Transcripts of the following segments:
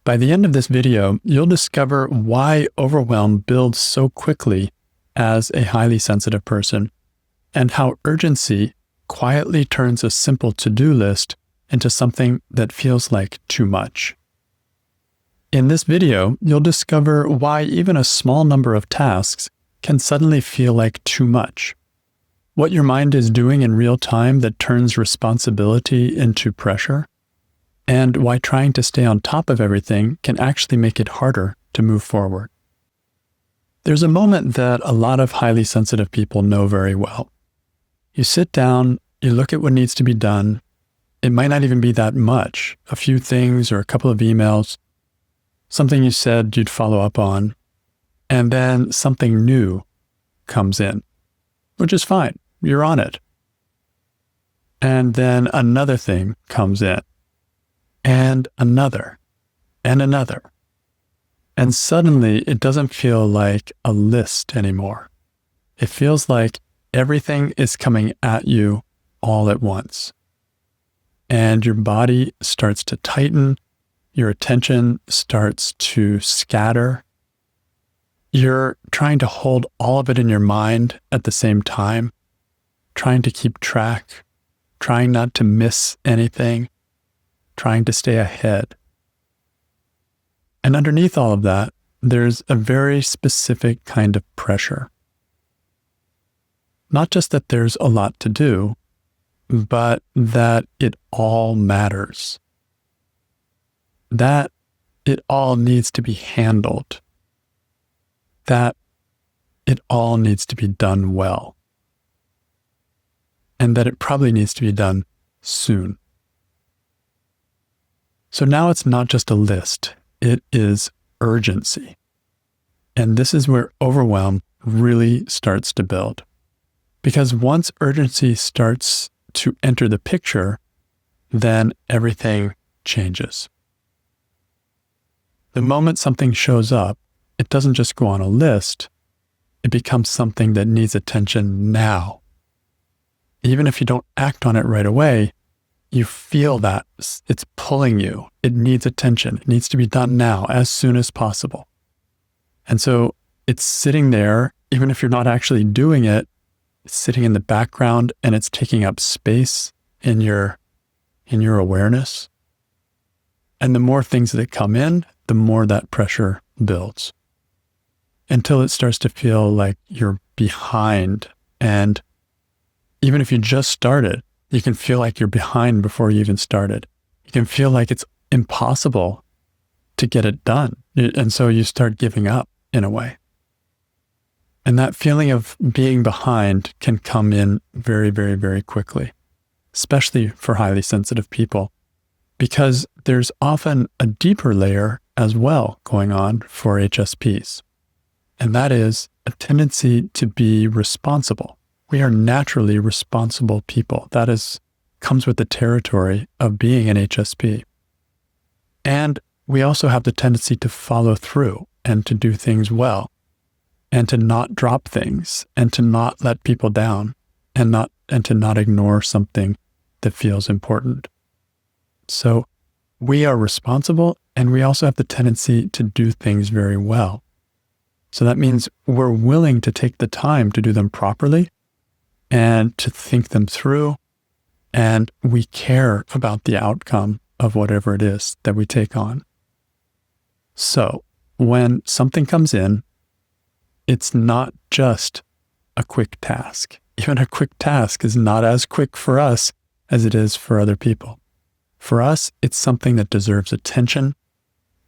By the end of this video, you'll discover why overwhelm builds so quickly as a highly sensitive person, and how urgency quietly turns a simple to-do list into something that feels like too much. In this video, you'll discover why even a small number of tasks can suddenly feel like too much, what your mind is doing in real time that turns responsibility into pressure, and why trying to stay on top of everything can actually make it harder to move forward. There's a moment that a lot of highly sensitive people know very well. You sit down, you look at what needs to be done. It might not even be that much, a few things or a couple of emails, something you said you'd follow up on, and then something new comes in, which is fine. You're on it. And then another thing comes in, and another, and another. And suddenly it doesn't feel like a list anymore. It feels like everything is coming at you all at once. And your body starts to tighten, your attention starts to scatter. You're trying to hold all of it in your mind at the same time, trying to keep track, trying not to miss anything, trying to stay ahead. And underneath all of that, there's a very specific kind of pressure. Not just that there's a lot to do, but that it all matters. That it all needs to be handled. That it all needs to be done well. And that it probably needs to be done soon. So now it's not just a list, it is urgency. And this is where overwhelm really starts to build. Because once urgency starts to enter the picture, then everything changes. The moment something shows up, it doesn't just go on a list, it becomes something that needs attention now. Even if you don't act on it right away, you feel that it's pulling you. It needs attention. It needs to be done now, as soon as possible. And so it's sitting there, even if you're not actually doing it, it's sitting in the background and it's taking up space in your awareness. And the more things that come in, the more that pressure builds until it starts to feel like you're behind. And even if you just started, you can feel like you're behind before you even started. You can feel like it's impossible to get it done. And so you start giving up in a way. And that feeling of being behind can come in very, very, very quickly, especially for highly sensitive people, because there's often a deeper layer as well going on for HSPs. And that is a tendency to be responsible. We are naturally responsible people. That comes with the territory of being an HSP. And we also have the tendency to follow through and to do things well, and to not drop things, and to not let people down, and to not ignore something that feels important. So we are responsible, and we also have the tendency to do things very well. So that means we're willing to take the time to do them properly and to think them through, and we care about the outcome of whatever it is that we take on. So when something comes in, it's not just a quick task. Even a quick task is not as quick for us as it is for other people. For us, it's something that deserves attention,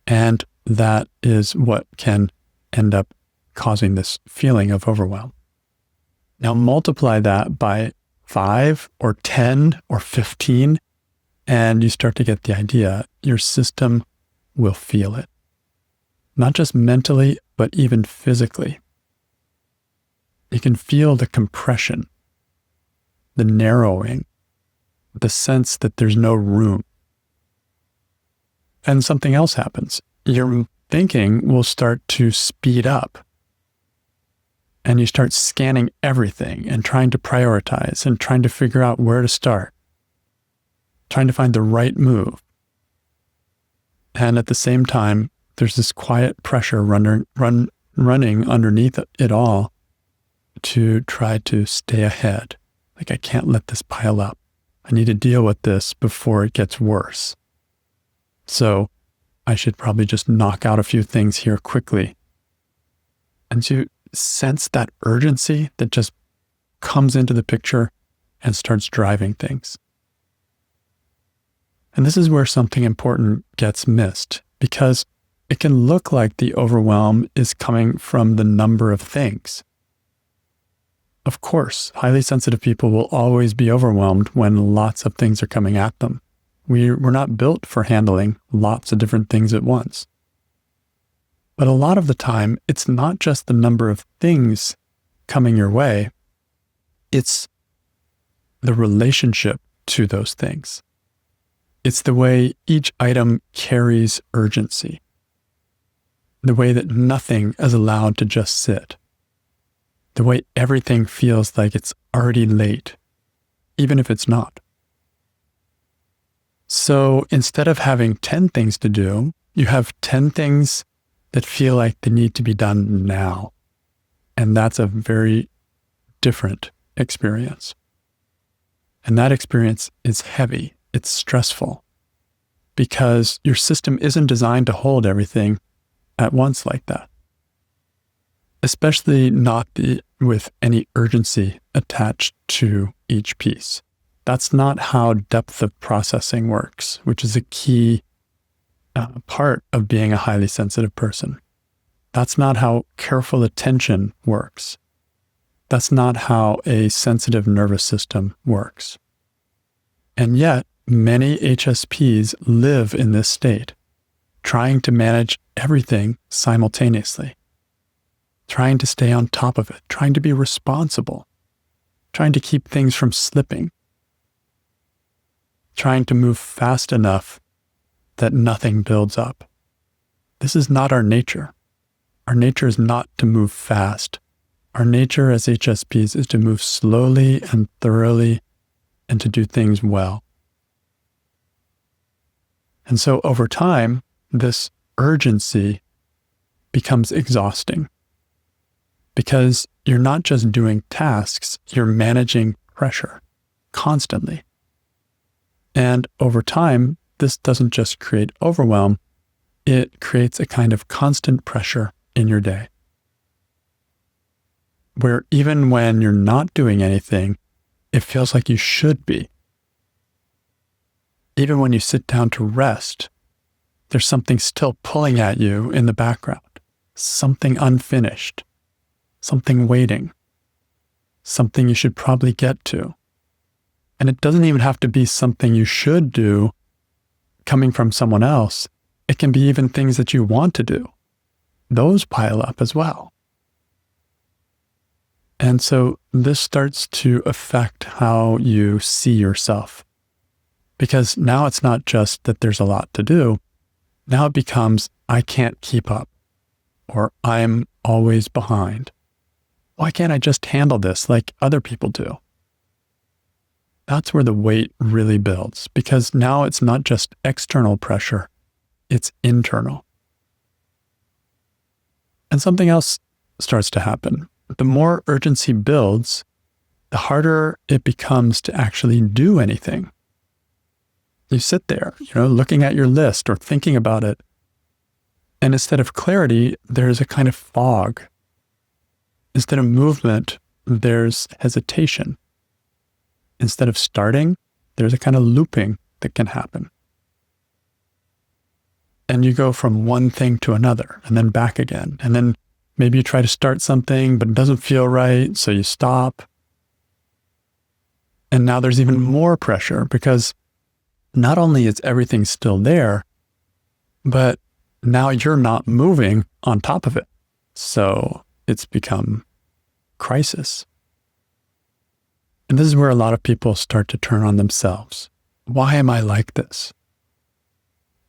and that is what can end up causing this feeling of overwhelm. Now multiply that by 5 or 10 or 15, and you start to get the idea. Your system will feel it. Not just mentally, but even physically. You can feel the compression, the narrowing, the sense that there's no room. And something else happens. Your thinking will start to speed up. And you start scanning everything and trying to prioritize and trying to figure out where to start, trying to find the right move. And at the same time, there's this quiet pressure running underneath it all to try to stay ahead. Like, I can't let this pile up. I need to deal with this before it gets worse. So I should probably just knock out a few things here quickly. And to sense that urgency that just comes into the picture and starts driving things. And this is where something important gets missed, because it can look like the overwhelm is coming from the number of things. Of course, highly sensitive people will always be overwhelmed when lots of things are coming at them. We're not built for handling lots of different things at once. But a lot of the time, it's not just the number of things coming your way, it's the relationship to those things. It's the way each item carries urgency. The way that nothing is allowed to just sit. The way everything feels like it's already late, even if it's not. So instead of having 10 things to do, you have 10 things that feel like they need to be done now. And that's a very different experience. And that experience is heavy. It's stressful because your system isn't designed to hold everything at once like that. Especially not with any urgency attached to each piece. That's not how depth of processing works, which is a key part of being a highly sensitive person. That's not how careful attention works. That's not how a sensitive nervous system works. And yet, many HSPs live in this state, trying to manage everything simultaneously, trying to stay on top of it, trying to be responsible, trying to keep things from slipping, trying to move fast enough that nothing builds up. This is not our nature. Our nature is not to move fast. Our nature as HSPs is to move slowly and thoroughly and to do things well. And so over time, this urgency becomes exhausting because you're not just doing tasks, you're managing pressure constantly. And over time, this doesn't just create overwhelm, it creates a kind of constant pressure in your day, where even when you're not doing anything, it feels like you should be. Even when you sit down to rest, there's something still pulling at you in the background, something unfinished, something waiting, something you should probably get to. And it doesn't even have to be something you should do coming from someone else. It can be even things that you want to do. Those pile up as well. And so this starts to affect how you see yourself. Because now it's not just that there's a lot to do. Now it becomes, I can't keep up, or I'm always behind. Why can't I just handle this like other people do? That's where the weight really builds, because now it's not just external pressure, it's internal. And something else starts to happen. The more urgency builds, the harder it becomes to actually do anything. You sit there, looking at your list or thinking about it. And instead of clarity, there's a kind of fog. Instead of movement, there's hesitation. Instead of starting, there's a kind of looping that can happen. And you go from one thing to another and then back again. And then maybe you try to start something, but it doesn't feel right, so you stop. And now there's even more pressure because not only is everything still there, but now you're not moving on top of it. So it's become crisis. And this is where a lot of people start to turn on themselves. Why am I like this?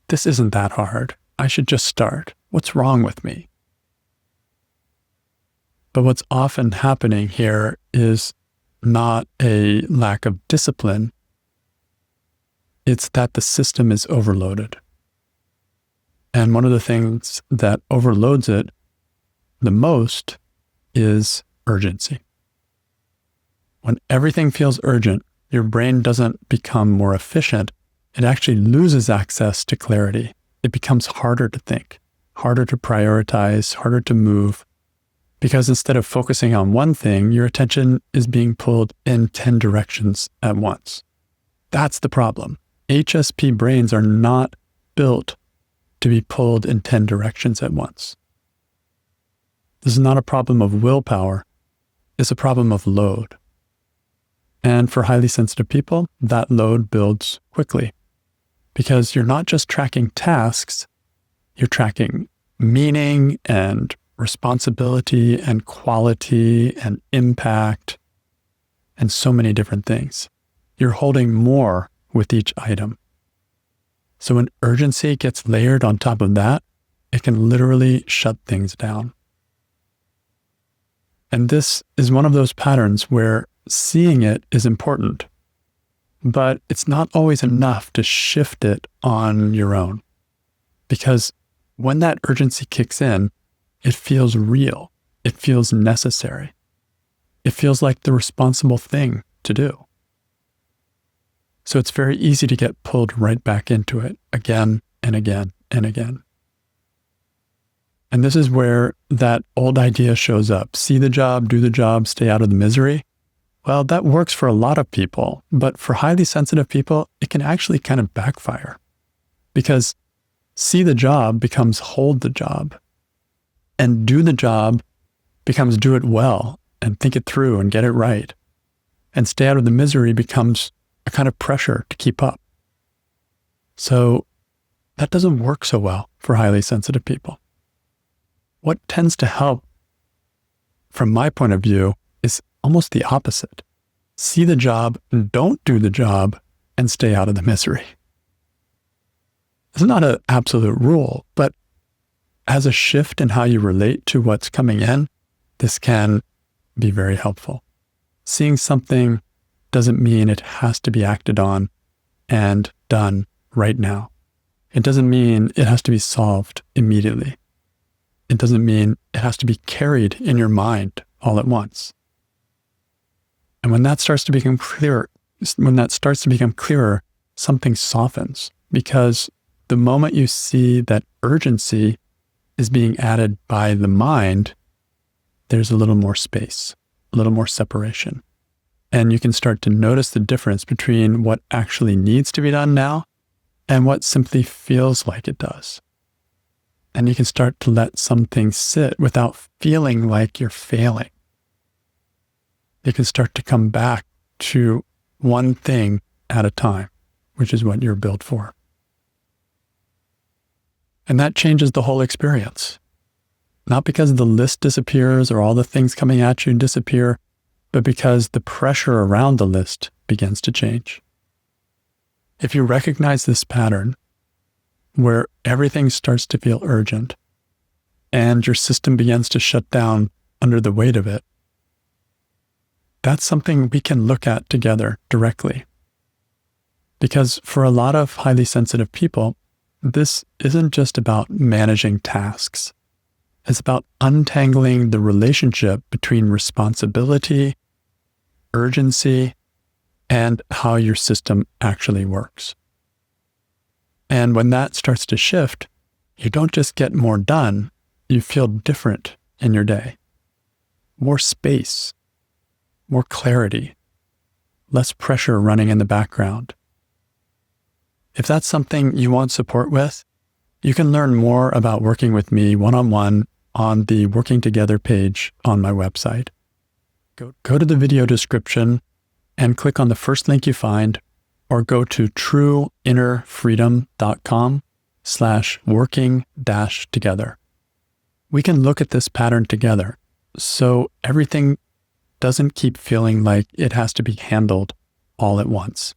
This isn't that hard. I should just start. What's wrong with me? But what's often happening here is not a lack of discipline. It's that the system is overloaded. And one of the things that overloads it the most is urgency. When everything feels urgent, your brain doesn't become more efficient. It actually loses access to clarity. It becomes harder to think, harder to prioritize, harder to move, because instead of focusing on one thing, your attention is being pulled in 10 directions at once. That's the problem. HSP brains are not built to be pulled in 10 directions at once. This is not a problem of willpower. It's a problem of load. And for highly sensitive people, that load builds quickly because you're not just tracking tasks, you're tracking meaning and responsibility and quality and impact and so many different things. You're holding more with each item. So when urgency gets layered on top of that, it can literally shut things down. And this is one of those patterns where seeing it is important, but it's not always enough to shift it on your own. Because when that urgency kicks in, it feels real. It feels necessary. It feels like the responsible thing to do. So it's very easy to get pulled right back into it again and again and again. And this is where that old idea shows up. See the job, do the job, stay out of the misery. Well, that works for a lot of people, but for highly sensitive people, it can actually kind of backfire. Because see the job becomes hold the job. And do the job becomes do it well and think it through and get it right. And stay out of the misery becomes a kind of pressure to keep up. So that doesn't work so well for highly sensitive people. What tends to help, from my point of view, is almost the opposite. See the job, don't do the job, and stay out of the misery. It's not an absolute rule, but as a shift in how you relate to what's coming in, this can be very helpful. Seeing something doesn't mean it has to be acted on and done right now. It doesn't mean it has to be solved immediately. It doesn't mean it has to be carried in your mind all at once. And when that starts to become clearer, something softens, because the moment you see that urgency is being added by the mind, there's a little more space, a little more separation. And you can start to notice the difference between what actually needs to be done now and what simply feels like it does. And you can start to let some things sit without feeling like you're failing. You can start to come back to one thing at a time, which is what you're built for. And that changes the whole experience. Not because the list disappears or all the things coming at you disappear, but because the pressure around the list begins to change. If you recognize this pattern, where everything starts to feel urgent and your system begins to shut down under the weight of it, that's something we can look at together directly. Because for a lot of highly sensitive people, this isn't just about managing tasks. It's about untangling the relationship between responsibility, urgency, and how your system actually works. And when that starts to shift, you don't just get more done, you feel different in your day. More space, more clarity, less pressure running in the background. If that's something you want support with, you can learn more about working with me one-on-one on the Working Together page on my website. Go to the video description and click on the first link you find, or go to trueinnerfreedom.com/working-together. We can look at this pattern together so everything doesn't keep feeling like it has to be handled all at once.